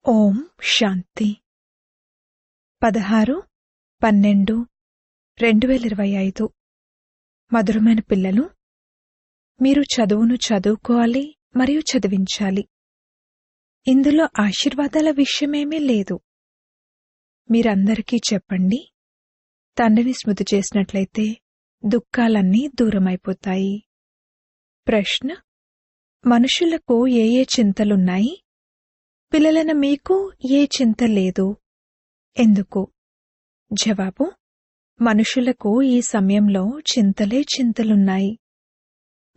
ఓం శాంతి 16/12/2025 మధురమైన పిల్లలు, మీరు చదువును చదువుకోవాలి మరియు చదివించాలి. ఇందులో ఆశీర్వాదాల విషయమేమీ లేదు. మీరందరికీ చెప్పండి, తండ్రిని స్మృతి చేసినట్లయితే దుఃఖాలన్నీ దూరమైపోతాయి. ప్రశ్న: మనుషులకు ఏ చింతలున్నాయి? పిల్లలైన మీకు ఏ చింత లేదు, ఎందుకు? జవాబు: మనుషులకు ఈ సమయంలో చింతలే చింతలున్నాయి.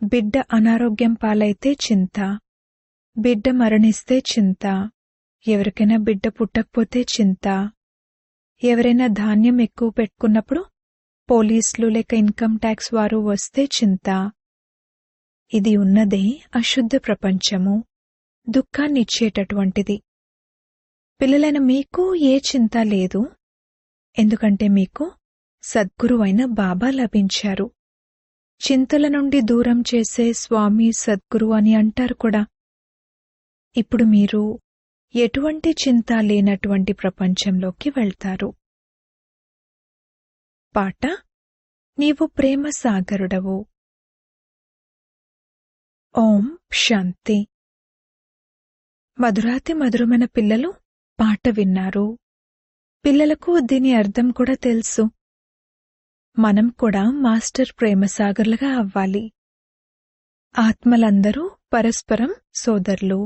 బిడ్డ అనారోగ్యం పాలైతే చింత, బిడ్డ మరణిస్తే చింత, ఎవరికైనా బిడ్డ పుట్టకపోతే చింత, ఎవరైనా ధాన్యం ఎక్కువ పెట్టుకున్నప్పుడు పోలీసులు లేక ఇన్కమ్ ట్యాక్స్ వారు వస్తే చింత. ఇది ఉన్నదే అశుద్ధ ప్రపంచము, దుఃఖాన్నిచ్చేటటువంటిది. పిల్లలైన మీకు ఏ చింత లేదు, ఎందుకంటే మీకు సద్గురువైన బాబా లభించారు. చింతల నుండి దూరం చేసే స్వామి సద్గురు అని అంటారు కూడా. ఇప్పుడు మీరు ఎటువంటి చింత లేనటువంటి ప్రపంచంలోకి వెళ్తారు. పాట: నీవు ప్రేమ సాగరుడవు. ఓం శాంతి. మధురాతి మధురమైన పిల్లలు పాట విన్నారు. పిల్లలకు దీని అర్థం కూడా తెలుసు. మనం కూడా మాస్టర్ ప్రేమసాగర్లుగా అవ్వాలి. ఆత్మలందరూ పరస్పరం సోదరులు.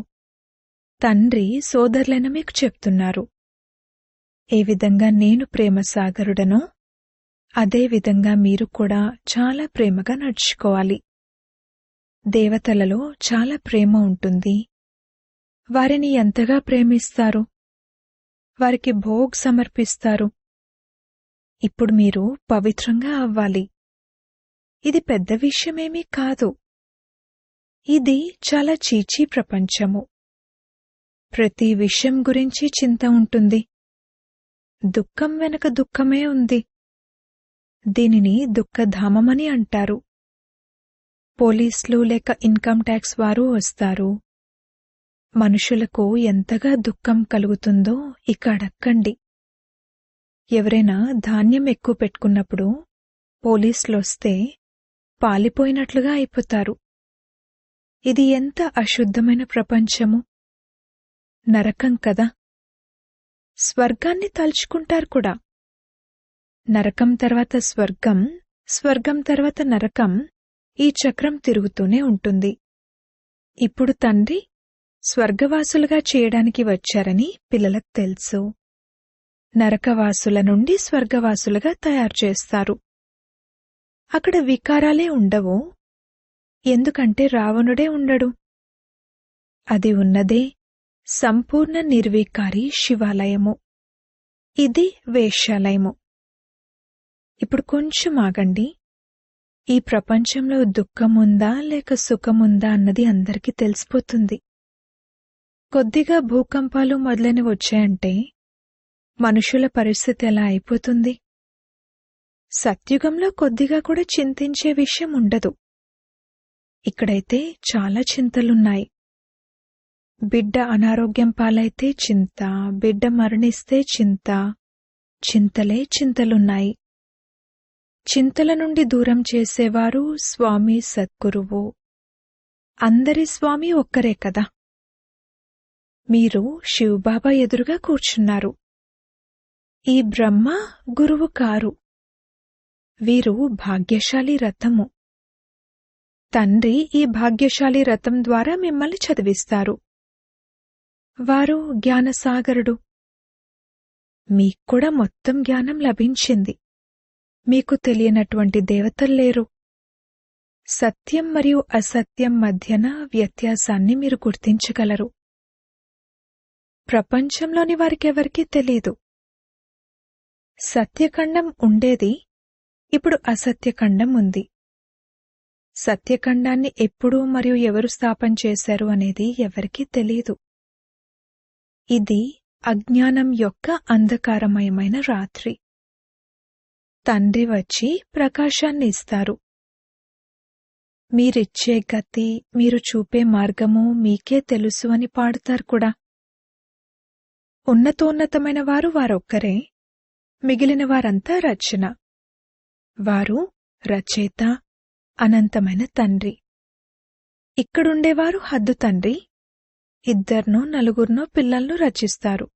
తండ్రి సోదరులైన మీకు చెప్తున్నారు, ఏ విధంగా నేను ప్రేమసాగరుడనో అదే విధంగా మీరు కూడా చాలా ప్రేమగా నడుచుకోవాలి. దేవతలలో చాలా ప్రేమ ఉంటుంది. వారిని ఎంతగా ప్రేమిస్తారు, వారికి భోగ్ సమర్పిస్తారు. ఇప్పుడు మీరు పవిత్రంగా అవ్వాలి. ఇది పెద్ద విషయమేమీ కాదు. ఇది చాలా చీచీ ప్రపంచము. ప్రతి విషయం గురించి చింత ఉంటుంది. దుఃఖం వెనుక దుఃఖమే ఉంది. దీనిని దుఃఖధామమని అంటారు. పోలీసులు లేక ఇన్కమ్ ట్యాక్స్ వారు వస్తారు. మనుషులకు ఎంతగా దుఃఖం కలుగుతుందో ఇక అడక్కండి. ఎవరైనా ధాన్యం ఎక్కువ పెట్టుకున్నప్పుడు పోలీసులొస్తే పాలిపోయినట్లుగా అయిపోతారు. ఇది ఎంత అశుద్ధమైన ప్రపంచము, నరకం కదా. స్వర్గాన్ని తలుచుకుంటారు కూడా. నరకం తర్వాత స్వర్గం, స్వర్గం తర్వాత నరకం, ఈ చక్రం తిరుగుతూనే ఉంటుంది. ఇప్పుడు తండ్రి స్వర్గవాసులుగా చేయడానికి వచ్చారని పిల్లలకు తెలుసు. నరకవాసుల నుండి స్వర్గవాసులుగా తయారు చేస్తారు. అక్కడ వికారాలే ఉండవు, ఎందుకంటే రావణుడే ఉండడు. అది ఉన్నదే సంపూర్ణ నిర్వికారి శివాలయము. ఇది వేశ్యాలయము. ఇప్పుడు కొంచెం ఆగండి. ఈ ప్రపంచంలో దుఃఖముందా లేక సుఖముందా అన్నది అందరికీ తెలిసిపోతుంది. కొద్దిగా భూకంపాలు మొదలైనవి వచ్చాయంటే మనుషుల పరిస్థితి ఎలా అయిపోతుంది? సత్యుగంలో కొద్దిగా కూడా చింతించే విషయం ఉండదు. ఇక్కడైతే చాలా చింతలున్నాయి. బిడ్డ అనారోగ్యం పాలైతే చింత, బిడ్డ మరణిస్తే చింత, చింతలే చింతలున్నాయి. చింతల నుండి దూరం చేసేవారు స్వామి సద్గురువు. అందరి స్వామి ఒక్కరే కదా. మీరు శివబాబా ఎదురుగా కూర్చున్నారు. ఈ బ్రహ్మ గురువు కారు. వీరు భాగ్యశాలి రథము. తండ్రి ఈ భాగ్యశాలి రథం ద్వారా మిమ్మల్ని చదివిస్తారు. వారు జ్ఞానసాగరుడు. మీక్కూడా మొత్తం జ్ఞానం లభించింది. మీకు తెలియనటువంటి దేవతల్లేరు. సత్యం మరియు అసత్యం మధ్యన వ్యత్యాసాన్ని మీరు గుర్తించగలరు. ప్రపంచంలోని వారికెవరికీ తెలీదు. సత్యఖండం ఉండేది, ఇప్పుడు అసత్యఖండం ఉంది. సత్యఖండాన్ని ఎప్పుడు మరియు ఎవరు స్థాపన చేశారు అనేది ఎవరికీ తెలీదు. ఇది అజ్ఞానం యొక్క అంధకారమయమైన రాత్రి. తండ్రి వచ్చి ప్రకాశాన్ని ఇస్తారు. మీరిచ్చే గతి, మీరు చూపే మార్గము మీకే తెలుసు అని పాడుతారు కూడా. ఉన్నతోన్నతమైన వారు వారొక్కరే, మిగిలిన వారంతా రచన. వారు రచయిత, అనంతమైన తండ్రి. ఇక్కడుండేవారు హద్దు తండ్రి, ఇద్దర్నో నలుగురినో పిల్లలను రచిస్తారు.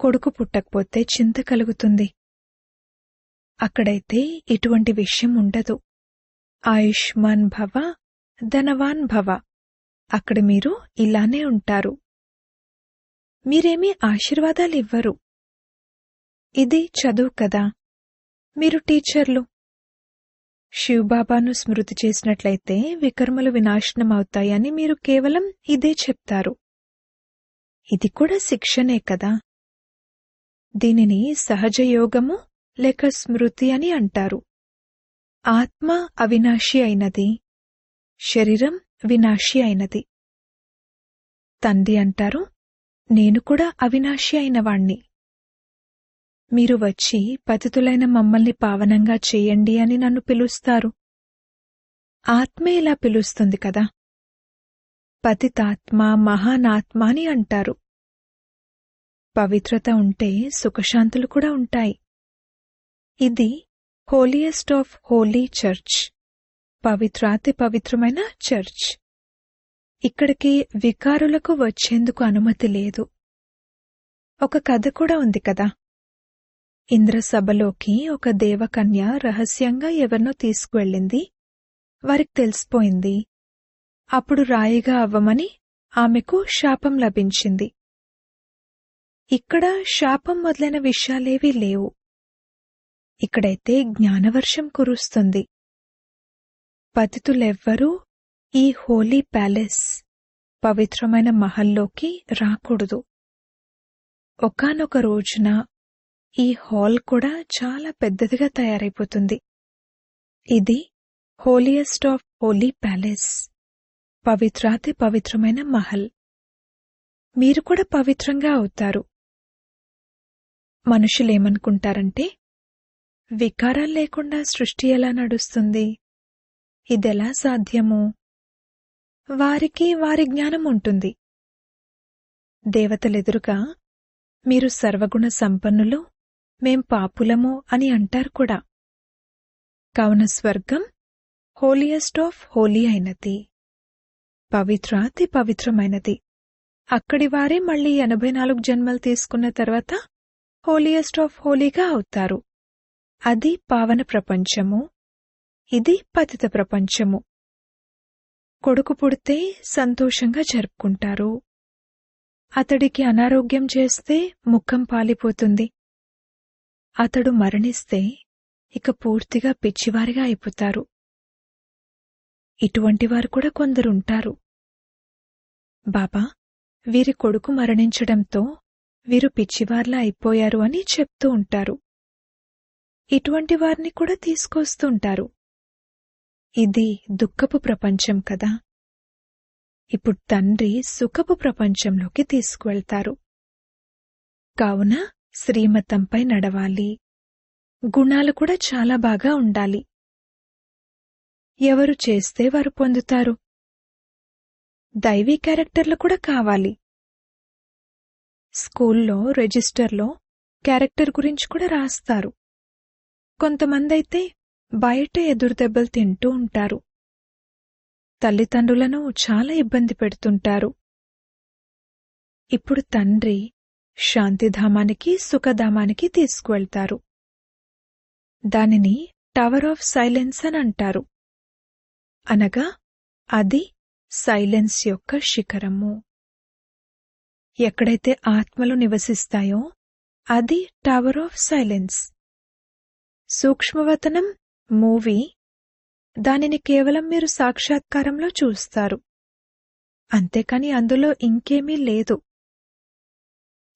కొడుకు పుట్టకపోతే చింత కలుగుతుంది. అక్కడైతే ఇటువంటి విషయం ఉండదు. ఆయుష్మాన్ భవ, ధనవాన్ భవ. అక్కడ మీరు ఇలానే ఉంటారు. మీరేమీ ఆశీర్వాదాలివ్వరు. ఇది చదువు కదా, మీరు టీచర్లు. శివబాబాను స్మృతి చేసినట్లయితే వికర్మలు వినాశనమవుతాయని మీరు కేవలం ఇదే చెప్తారు. ఇది కూడా శిక్షణే కదా. దీనిని సహజయోగము లేక స్మృతి అని అంటారు. ఆత్మ అవినాశి అయినది, శరీరం వినాశి అయినది. తండ్రి అంటారు, నేను కూడా అవినాశి అయినవాణ్ణి. మీరు వచ్చి పతితులైన మమ్మల్ని పావనంగా చెయ్యండి అని నన్ను పిలుస్తారు. ఆత్మే ఇలా పిలుస్తుంది కదా. పతితాత్మ, మహానాత్మ అని అంటారు. పవిత్రత ఉంటే సుఖశాంతులు కూడా ఉంటాయి. ఇది హోలియెస్ట్ ఆఫ్ హోలీ చర్చ్, పవిత్రాతి పవిత్రమైన చర్చ్. ఇక్కడికి వికారులకు వచ్చేందుకు అనుమతి లేదు. ఒక కథ కూడా ఉంది కదా. ఇంద్రసభలోకి ఒక దేవకన్య రహస్యంగా ఎవరినో తీసుకువెళ్ళింది. వారికి తెలిసిపోయింది. అప్పుడు రాయిగా అవ్వమని ఆమెకు శాపం లభించింది. ఇక్కడ శాపం మొదలైన విషయాలేవీ లేవు. ఇక్కడైతే జ్ఞానవర్షం కురుస్తుంది. పతితులెవ్వరూ ఈ హోలీ ప్యాలెస్, పవిత్రమైన మహల్లోకి రాకూడదు. ఒకానొక రోజున ఈ హాల్ కూడా చాలా పెద్దదిగా తయారైపోతుంది. ఇది హోలియెస్ట్ ఆఫ్ హోలీ ప్యాలెస్, పవిత్రాతి పవిత్రమైన మహల్. మీరు కూడా పవిత్రంగా అవుతారు. మనుషులేమనుకుంటారంటే, వికారాలు లేకుండా సృష్టి ఎలా నడుస్తుంది, ఇదెలా సాధ్యము? వారికి వారి జ్ఞానం ఉంటుంది. దేవతలెదురుగా మీరు సర్వగుణ సంపన్నులు, మేం పాపులము అని అంటారు కూడా. కావున స్వర్గం హోలియెస్ట్ ఆఫ్ హోలీ అయినది, పవిత్రాతి పవిత్రమైనది. అక్కడి వారే మళ్లీ 84 జన్మలు తీసుకున్న తర్వాత హోలియెస్ట్ ఆఫ్ హోలీగా అవుతారు. అది పావన ప్రపంచము, ఇది పతిత ప్రపంచము. కొడుకు పుడితే సంతోషంగా జరుపుకుంటారు. అతడికి అనారోగ్యం చేస్తే ముఖం పాలిపోతుంది. అతడు మరణిస్తే ఇక పూర్తిగా పిచ్చివారిగా అయిపోతారు. ఇటువంటివారు కూడా కొందరుంటారు. బాబా, వీరి కొడుకు మరణించడంతో వీరు పిచ్చివార్లా అయిపోయారు అని చెప్తూ ఉంటారు. ఇటువంటి వారిని కూడా తీసుకొస్తుంటారు. ఇది దుఃఖపు ప్రపంచం కదా. ఇప్పుడు తండ్రి సుఖపు ప్రపంచంలోకి తీసుకువెళ్తారు. కావున శ్రీమతంపై నడవాలి. గుణాలు కూడా చాలా బాగా ఉండాలి. ఎవరు చేస్తే వారు పొందుతారు. దైవీ క్యారెక్టర్లు కూడా కావాలి. స్కూల్లో రిజిస్టర్లో క్యారెక్టర్ గురించి కూడా రాస్తారు. కొంతమందైతే బయట ఎదురుదెబ్బలు తింటూ ఉంటారు. తల్లిదండ్రులను చాలా ఇబ్బంది పెడుతుంటారు. ఇప్పుడు తండ్రి శాంతిధామానికి, సుఖధామానికి తీసుకువెళ్తారు. దానిని టవర్ ఆఫ్ సైలెన్స్ అని అంటారు. అనగా అది సైలెన్స్ యొక్క శిఖరము. ఎక్కడైతే ఆత్మలు నివసిస్తాయో అది టవర్ ఆఫ్ సైలెన్స్. సూక్ష్మవతనం మూవీ, దానిని కేవలం మీరు సాక్షాత్కారంలో చూస్తారు. అంతేకాని అందులో ఇంకేమీ లేదు.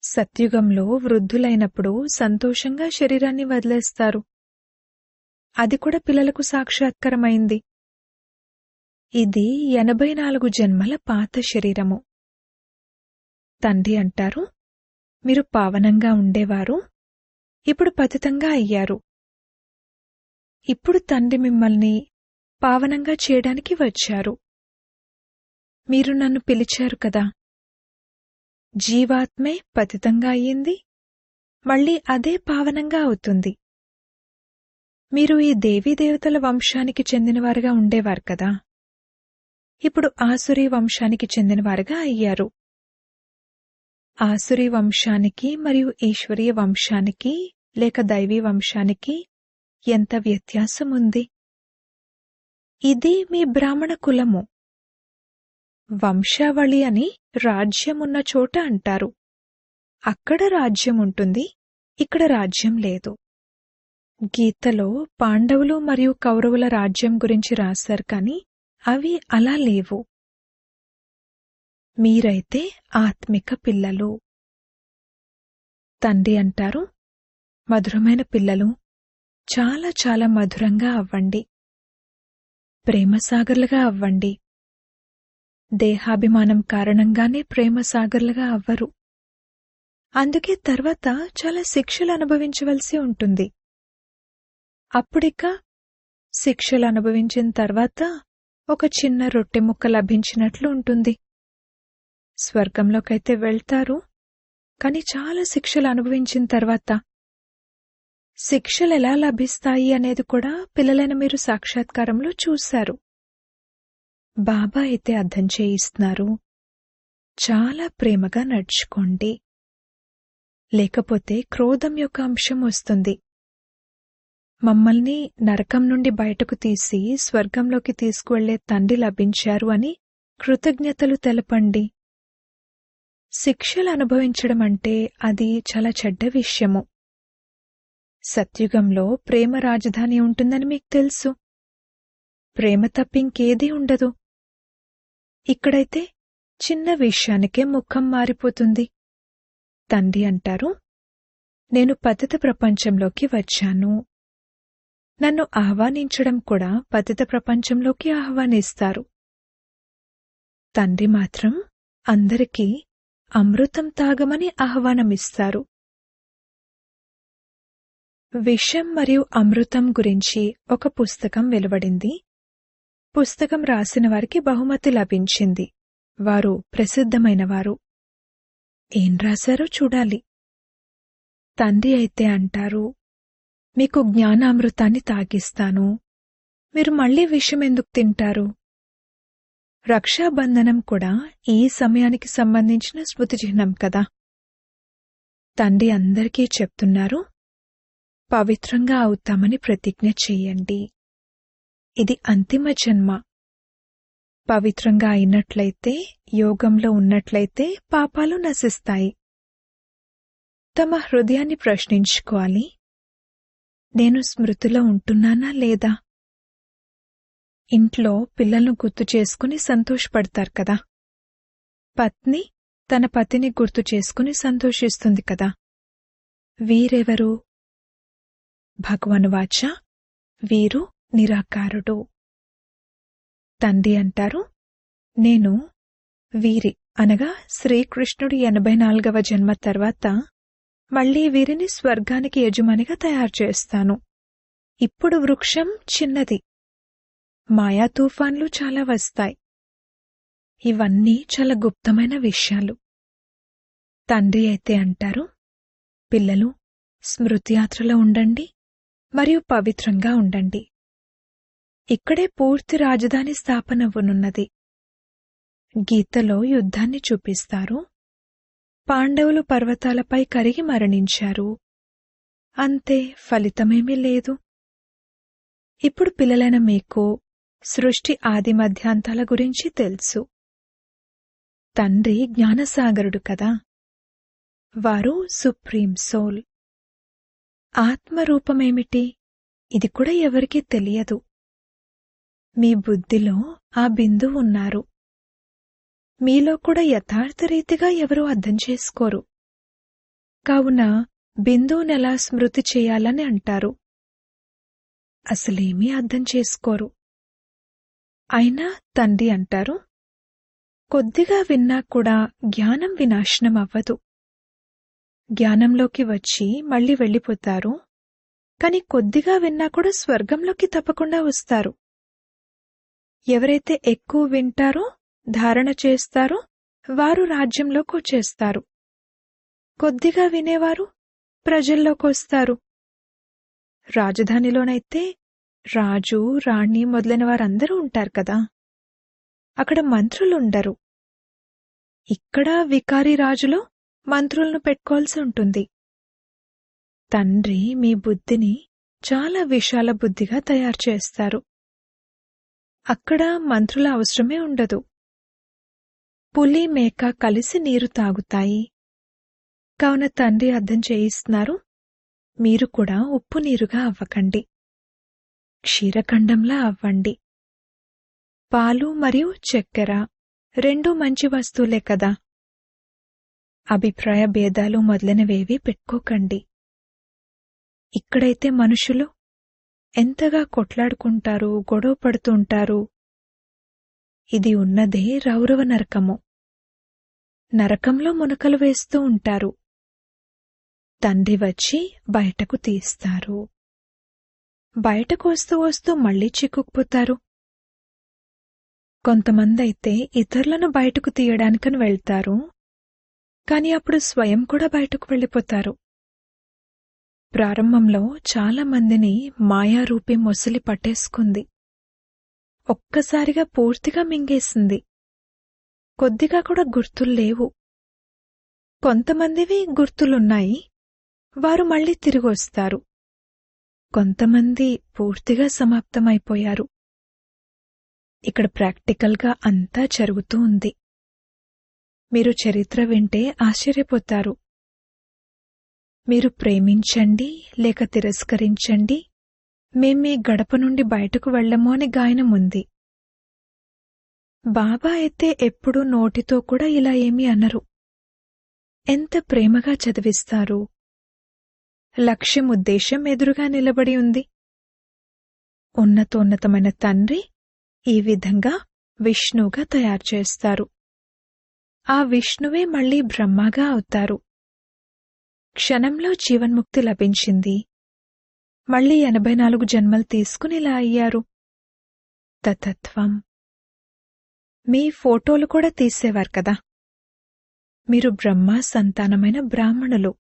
సత్యుగంలో వృద్ధులైనప్పుడు సంతోషంగా శరీరాన్ని వదిలేస్తారు. అది కూడా పిల్లలకు సాక్షాత్కారమైంది. ఇది 84 జన్మల పాత శరీరము. తండ్రి అంటారు, మీరు పావనంగా ఉండేవారు, ఇప్పుడు పతితంగా అయ్యారు. ఇప్పుడు తండ్రి మిమ్మల్ని పావనంగా చేయడానికి వచ్చారు. మీరు నన్ను పిలిచారు కదా. జీవాత్మే పతితంగా అయ్యింది, మళ్ళీ అదే పావనంగా అవుతుంది. మీరు ఈ దేవీదేవతల వంశానికి చెందినవారుగా ఉండేవారు కదా, ఇప్పుడు ఆసురీ వంశానికి చెందినవారుగా అయ్యారు. ఆసురీ వంశానికి మరియు ఈశ్వరీయ వంశానికి లేక దైవీ వంశానికి ఎంత వ్యత్యాసం ఉంది. ఇది మీ బ్రాహ్మణ కులము. వంశావళి అని రాజ్యమున్న చోట అంటారు. అక్కడ రాజ్యం ఉంటుంది, ఇక్కడ రాజ్యం లేదు. గీతలో పాండవులు మరియు కౌరవుల రాజ్యం గురించి రాశారు, కానీ అవి అలా లేవు. మీరైతే ఆత్మిక పిల్లలు. తండ్రి అంటారు, మధురమైన పిల్లలు, చాలా చాలా మధురంగా అవ్వండి, ప్రేమసాగర్లుగా అవ్వండి. దేహాభిమానం కారణంగానే ప్రేమసాగర్లుగా అవ్వరు. అందుకే తర్వాత చాలా శిక్షలు అనుభవించవలసి ఉంటుంది. అప్పుడిక శిక్షలు అనుభవించిన తర్వాత ఒక చిన్న రొట్టె ముక్క లభించినట్లు ఉంటుంది. స్వర్గంలోకైతే వెళ్తారు, కాని చాలా శిక్షలు అనుభవించిన తర్వాత శిక్షలెలా లభిస్తాయి అనేది కూడా పిల్లలైన మీరు సాక్షాత్కారంలో చూశారు. బాబా అయితే అర్థం చేయిస్తున్నారు, చాలా ప్రేమగా నడుచుకోండి, లేకపోతే క్రోధం యొక్క అంశం వస్తుంది. మమ్మల్ని నరకం నుండి బయటకు తీసి స్వర్గంలోకి తీసుకువెళ్లే తండ్రి లభించారు అని కృతజ్ఞతలు తెలపండి. శిక్షలు అనుభవించడం అంటే అది చాలా చెడ్డ విషయము. సత్యుగంలో ప్రేమ రాజధాని ఉంటుందని మీకు తెలుసు. ప్రేమ తప్పింకేదీ ఉండదు. ఇక్కడైతే చిన్న విషయానికే ముఖం మారిపోతుంది. తండ్రి అంటారు, నేను పతిత ప్రపంచంలోకి వచ్చాను. నన్ను ఆహ్వానించడం కూడా పతిత ప్రపంచంలోకి ఆహ్వానిస్తారు. తండ్రి మాత్రం అందరికీ అమృతం తాగమని ఆహ్వానమిస్తారు. విషం మరియు అమృతం గురించి ఒక పుస్తకం వెలువడింది. పుస్తకం రాసిన వారికి బహుమతి లభించింది. వారు ప్రసిద్ధమైనవారు. ఏం రాశారో చూడాలి. తండ్రి అయితే అంటారు, మీకు జ్ఞానామృతాన్ని తాగిస్తాను, మీరు మళ్లీ విషం ఎందుకు తింటారు? రక్షాబంధనం కూడా ఈ సమయానికి సంబంధించిన స్మృతి చిహ్నం కదా. తండ్రి అందరికీ చెప్తున్నారు, పవిత్రంగా అవుతామని ప్రతిజ్ఞ చెయ్యండి. ఇది అంతిమ జన్మ. పవిత్రంగా అయినట్లయితే, యోగంలో ఉన్నట్లయితే పాపాలు నశిస్తాయి. తమ హృదయాన్ని ప్రశ్నించుకోవాలి, నేను స్మృతిలో ఉంటున్నానా లేదా? ఇంట్లో పిల్లలను గుర్తు చేసుకుని సంతోషపడతారు కదా. పత్ని తన పతిని గుర్తు చేసుకుని సంతోషిస్తుంది కదా. వీరెవరు? భగవనువాచ, వీరు నిరాకారుడు. తండ్రి అంటారు, నేను వీరి అనగా శ్రీకృష్ణుడి 84వ జన్మ తర్వాత మళ్లీ వీరిని స్వర్గానికి యజమానిగా తయారు చేస్తాను. ఇప్పుడు వృక్షం చిన్నది, మాయా తుఫాన్లు చాలా వస్తాయి. ఇవన్నీ చాలా గుప్తమైన విషయాలు. తండ్రి అయితే అంటారు, పిల్లలు స్మృతియాత్రలో ఉండండి మరియు పవిత్రంగా ఉండండి. ఇక్కడే పూర్తి రాజధాని స్థాపనవ్వనున్నది. గీతలో యుద్ధాన్ని చూపిస్తారు. పాండవులు పర్వతాలపై కరిగి మరణించారు. అంతే, ఫలితమేమీ లేదు. ఇప్పుడు పిల్లలైన మీకు సృష్టి ఆది మధ్యాంతాల గురించి తెలుసు. తండ్రి జ్ఞానసాగరుడు కదా. వారు సుప్రీం సోల్. ఆత్మరూపమేమిటి? ఇది కూడా ఎవరికీ తెలియదు. మీ బుద్ధిలో ఆ బిందువు ఉన్నారు. మీలో కూడా యథార్థరీతిగా ఎవరూ అర్థం చేసుకోరు. కావున బిందువునెలా స్మృతి చేయాలని అంటారు. అసలేమీ అర్థం చేసుకోరు. అయినా తండ్రి అంటారు, కొద్దిగా విన్నా కూడా జ్ఞానం వినాశనం అవ్వదు. జ్ఞానంలోకి వచ్చి మళ్లీ వెళ్ళిపోతారు, కాని కొద్దిగా విన్నా కూడా స్వర్గంలోకి తప్పకుండా వస్తారు. ఎవరైతే ఎక్కువ వింటారో, ధారణ చేస్తారో వారు రాజ్యంలోకొచ్చేస్తారు. కొద్దిగా వినేవారు ప్రజల్లోకొస్తారు. రాజధానిలోనైతే రాజు, రాణి మొదలైన వారందరూ ఉంటారు కదా. అక్కడ మంత్రులుండరు. ఇక్కడ వికారి రాజులో మంత్రులను పెట్టుకోవాల్సి ఉంటుంది. తండ్రి మీ బుద్ధిని చాలా విశాల బుద్ధిగా తయారు చేస్తారు. అక్కడ మంత్రుల అవసరమే ఉండదు. పులి, మేక కలిసి నీరు తాగుతాయి. కావున తండ్రి అర్థం చేయిస్తున్నారు, మీరు కూడా ఉప్పు నీరుగా అవ్వకండి, క్షీరఖండంలా అవ్వండి. పాలు మరియు చక్కెర రెండూ మంచి వస్తువులే కదా. అభిప్రాయ భేదాలు మొదలైనవేవీ పెట్టుకోకండి. ఇక్కడైతే మనుషులు ఎంతగా కొట్లాడుకుంటారు, గొడవ పడుతుంటారు. ఇది ఉన్నదే రౌరవ నరకము. నరకంలో మునకలు వేస్తూ ఉంటారు. తండ్రి వచ్చి బయటకు తీస్తారు. బయటకు వస్తూ వస్తూ మళ్లీ చిక్కుకుపోతారు. కొంతమందైతే ఇతరులను బయటకు తీయడానికని వెళ్తారు, కాని అప్పుడు స్వయం కూడా బయటకు వెళ్ళిపోతారు. ప్రారంభంలో చాలా మందిని మాయారూపి మొసలి పట్టేసుకుంది. ఒక్కసారిగా పూర్తిగా మింగేసింది. కొద్దిగా కూడా గుర్తుల్లేవు. కొంతమందివి గుర్తులున్నాయి, వారు మళ్లీ తిరిగొస్తారు. కొంతమంది పూర్తిగా సమాప్తమైపోయారు. ఇక్కడ ప్రాక్టికల్గా అంతా జరుగుతూ ఉంది. మీరు చరిత్ర వింటే ఆశ్చర్యపోతారు. మీరు ప్రేమించండి లేక తిరస్కరించండి, మేం మీ గడప నుండి బయటకు వెళ్లము అని గాయనం ఉంది. బాబా అయితే ఎప్పుడూ నోటితో కూడా ఇలా ఏమీ అనరు. ఎంత ప్రేమగా చదివిస్తారు. లక్ష్యం, ఉద్దేశం ఎదురుగా నిలబడి ఉంది. ఉన్నతోన్నతమైన తండ్రి ఈ విధంగా విష్ణువుగా తయారు చేస్తారు. ఆ విష్ణువే మళ్లీ బ్రహ్మగా అవుతారు. క్షణంలో జీవన్ముక్తి లభించింది. మళ్లీ 84 జన్మలు తీసుకుని ఇలా అయ్యారు. తతత్వం. మీ ఫోటోలు కూడా తీసేవారు కదా. మీరు బ్రహ్మ సంతానమైన బ్రాహ్మణులు.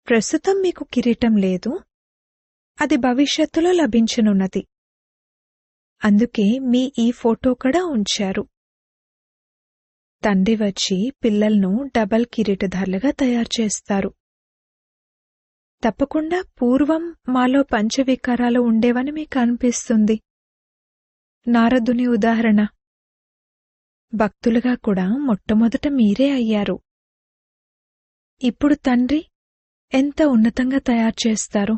ప్రస్తుతం మీకు కిరీటం లేదు, అది భవిష్యత్తులో లభించనున్నది. అందుకే మీ ఈ ఫోటో కూడా ఉంచారు. తండ్రి వచ్చి పిల్లలను డబల్ కిరీటధారులుగా తయారు చేస్తారు. తప్పకుండా పూర్వం మాలో పంచవికారాలు ఉండేవని మీకు అనిపిస్తుంది. నారదుని ఉదాహరణ. భక్తులుగా కూడా మొట్టమొదట మీరే అయ్యారు. ఇప్పుడు తండ్రి ఎంత ఉన్నతంగా తయారు చేస్తారు.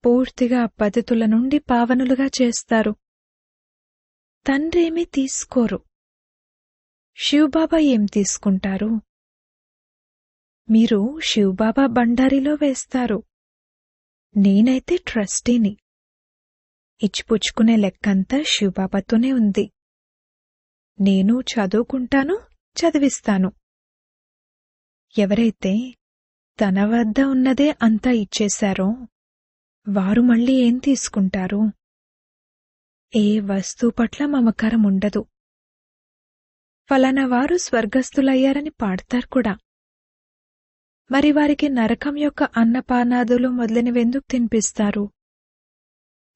పూర్తిగా పతితుల నుండి పావనులుగా చేస్తారు. తండ్రి ఏమీ తీసుకోరు. శివబాబా ఏం తీసుకుంటారు? మీరు శివబాబా బండారిలో వేస్తారు. నేనైతే ట్రస్టీని. ఇచ్చిపుచ్చుకునే లెక్కంతా శివబాబాతోనే ఉంది. నేను చదువుకుంటాను, చదివిస్తాను. ఎవరైతే తన వద్ద ఉన్నదే అంతా ఇచ్చేశారో వారు మళ్లీ ఏం తీసుకుంటారు? ఏ వస్తువు పట్ల మమకారం ఉండదు. ఫలానా వారు స్వర్గస్థులయ్యారని పాడతారు కూడా. మరి వారికి నరకం యొక్క అన్నపానాదులు మొదలైనవెందుకు తినిపిస్తారు?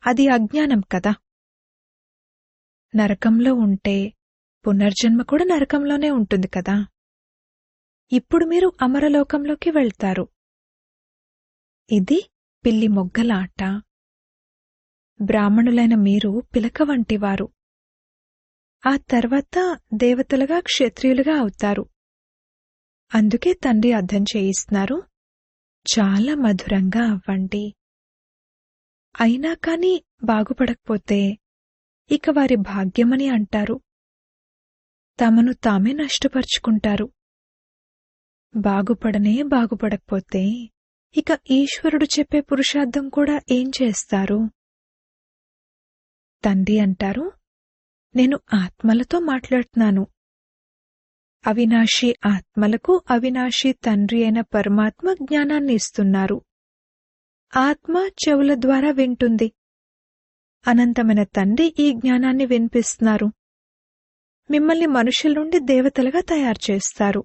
అది అజ్ఞానం కదా. నరకంలో ఉంటే పునర్జన్మ కూడా నరకంలోనే ఉంటుంది కదా. ఇప్పుడు మీరు అమరలోకంలోకి వెళ్తారు. ఇది పిల్లి మొగ్గలాట. బ్రాహ్మణులైన మీరు పిలక వంటివారు. ఆ తర్వాత దేవతలుగా, క్షత్రియులుగా అవుతారు. అందుకే తండ్రి అర్థం చేయిస్తున్నారు, చాలా మధురంగా అవ్వండి. అయినా కాని బాగుపడకపోతే ఇక వారి భాగ్యమని అంటారు. తమను తామే నష్టపరుచుకుంటారు. బాగుపడకపోతే ఇక ఈశ్వరుడు చెప్పే పురుషార్థం కూడా ఏం చేస్తారు? తండ్రి అంటారు, నేను ఆత్మలతో మాట్లాడుతున్నాను. అవినాశి ఆత్మలకు అవినాశి తండ్రి అయిన పరమాత్మ జ్ఞానాన్ని ఇస్తున్నారు. ఆత్మ చెవుల ద్వారా వింటుంది. అనంతమైన తండ్రి ఈ జ్ఞానాన్ని వినిపిస్తున్నారు. మిమ్మల్ని మనుషుల నుండి దేవతలుగా తయారు చేస్తారు.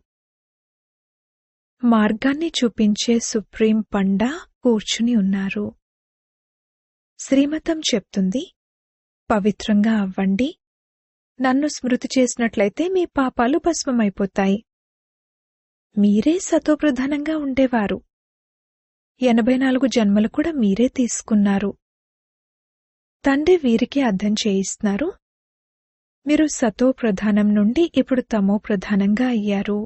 మార్గాన్ని చూపించే సుప్రీం పండా కూర్చుని ఉన్నారు. శ్రీమతం చెప్తుంది, పవిత్రంగా అవ్వండి. నన్ను స్మృతి చేసినట్లయితే మీ పాపాలు భస్మమైపోతాయి. మీరే సతోప్రధానంగా ఉండేవారు. 84 జన్మలు కూడా మీరే తీసుకున్నారు. తండ్రి వీరికి అర్థం చేయిస్తున్నారు, మీరు సతోప్రధానం నుండి ఇప్పుడు తమోప్రధానంగా అయ్యారు.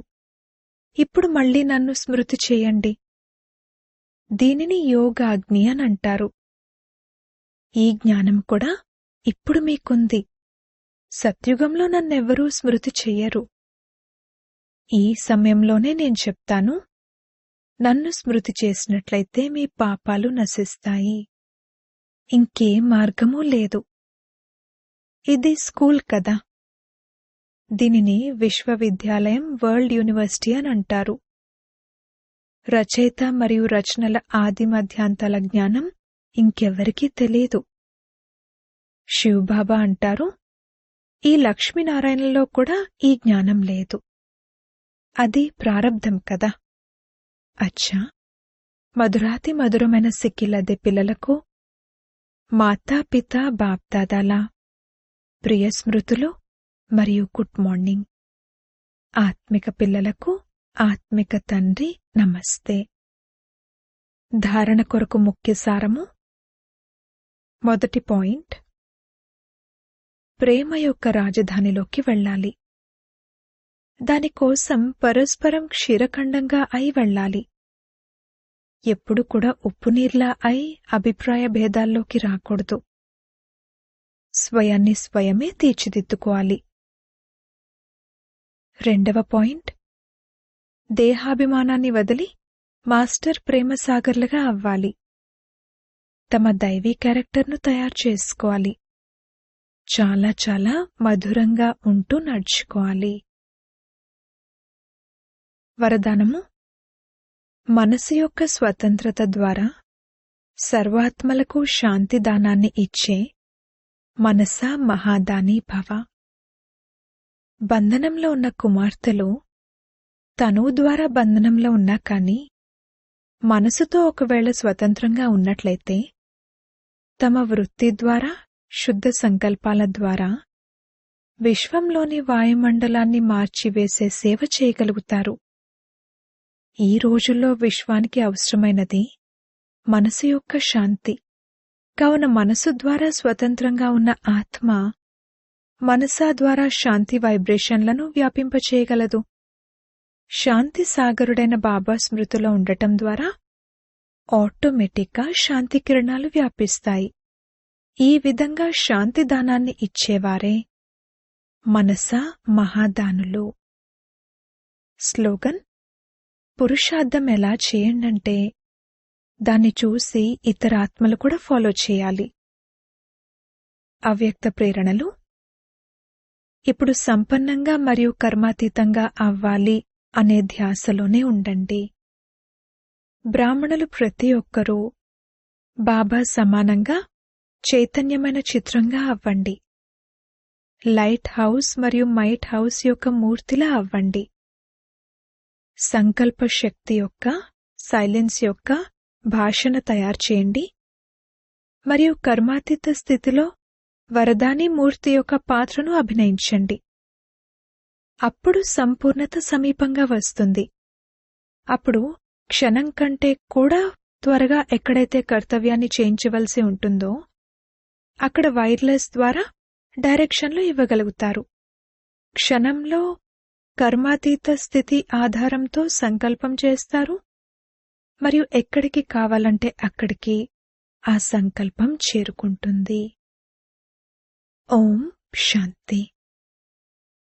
ఇప్పుడు మళ్లీ నన్ను స్మృతి చేయండి. దీనిని యోగాగ్ని అని అంటారు. ఈ జ్ఞానం కూడా ఇప్పుడు మీకుంది. సత్యుగంలో నన్నెవ్వరూ స్మృతి చెయ్యరు. ఈ సమయంలోనే నేను చెప్తాను, నన్ను స్మృతి చేసినట్లయితే మీ పాపాలు నశిస్తాయి. ఇంకే మార్గమూ లేదు. ఇది స్కూల్ కదా. దీనిని విశ్వవిద్యాలయం, వరల్డ్ యూనివర్సిటీ అని అంటారు. రచయిత మరియు రచనల ఆది మధ్యాంతాల జ్ఞానం ఇంకెవ్వరికీ తెలీదు. శివబాబా అంటారు, ఈ లక్ష్మీనారాయణలో కూడా ఈ జ్ఞానం లేదు. అది ప్రారబ్ధం కదా. అచ్చా, మధురాతి మధురమైన సిక్కిలదే పిల్లలకు మాతాపిత బాప్దాదాల ప్రియ స్మృతులు మరియు గుడ్ మార్నింగ్. ఆత్మిక పిల్లలకు ఆత్మిక తండ్రి నమస్తే. ధారణ కొరకు ముఖ్య సారము. మొదటి పాయింట్, ప్రేమ యొక్క రాజధానిలోకి వెళ్ళాలి. దానికోసం పరస్పరం క్షీరఖండంగా అయి వెళ్ళాలి. ఎప్పుడు కూడా ఉప్పునీర్లా అయి అభిప్రాయ భేదాల్లోకి రాకూడదు. స్వయాన్ని స్వయమే తీర్చిదిద్దుకోవాలి. రెండవ పాయింట్, దేహాభిమానాన్ని వదిలి మాస్టర్ ప్రేమసాగర్లుగా అవ్వాలి. తమ దైవీ క్యారెక్టర్ను తయారు చేసుకోవాలి. చాలా చాలా మధురంగా ఉంటూ నడుచుకోవాలి. వరదానము. మనసు యొక్క స్వతంత్రత ద్వారా సర్వాత్మలకు శాంతిదానాన్ని ఇచ్చే మనసా మహాదాని భవ. బంధనంలో ఉన్న కుమార్తెలు తనువు ద్వారా బంధనంలో ఉన్నా కాని మనసుతో ఒకవేళ స్వతంత్రంగా ఉన్నట్లయితే తమ వృత్తి ద్వారా, శుద్ధ సంకల్పాల ద్వారా విశ్వంలోని వాయుమండలాన్ని మార్చివేసే సేవ చేయగలుగుతారు. ఈ రోజుల్లో విశ్వానికి అవసరమైనది మనసు యొక్క శాంతి. కావున మనసు ద్వారా స్వతంత్రంగా ఉన్న ఆత్మ మనసా ద్వారా శాంతి వైబ్రేషన్లను వ్యాపింపచేయగలదు. శాంతి సాగరుడైన బాబా స్మృతిలో ఉండటం ద్వారా ఆటోమేటిక్గా శాంతి కిరణాలు వ్యాపిస్తాయి. ఈ విధంగా శాంతిదానాన్ని ఇచ్చేవారే మనసా మహాదానులు. స్లోగన్. పురుషార్థం ఎలా చేయండంటే దాన్ని చూసి ఇతర ఆత్మలు కూడా ఫాలో చేయాలి. అవ్యక్త ప్రేరణలు. ఇప్పుడు సంపన్నంగా మరియు కర్మాతీతంగా అవ్వాలి అనే ధ్యాసలోనే ఉండండి. బ్రాహ్మణులు ప్రతి ఒక్కరూ బాబా సమానంగా చైతన్యమైన చిత్రంగా అవ్వండి. లైట్ హౌస్ మరియు మైట్ హౌస్ యొక్క మూర్తిలా అవ్వండి. సంకల్ప శక్తి యొక్క, సైలెన్స్ యొక్క భాషను తయారు చేయండి మరియు కర్మాతీత స్థితిలో వరదాని మూర్తి యొక్క పాత్రను అభినయించండి. అప్పుడు సంపూర్ణత సమీపంగా వస్తుంది. అప్పుడు క్షణం కంటే కూడా త్వరగా ఎక్కడైతే కర్తవ్యాన్ని చేయించవలసి ఉంటుందో అక్కడ వైర్లెస్ ద్వారా డైరెక్షన్లు ఇవ్వగలుగుతారు. క్షణంలో కర్మాతీత స్థితి ఆధారంతో సంకల్పం చేస్తారు మరియు ఎక్కడికి కావాలంటే అక్కడికి ఆ సంకల్పం చేరుకుంటుంది. ఓం శాంతి.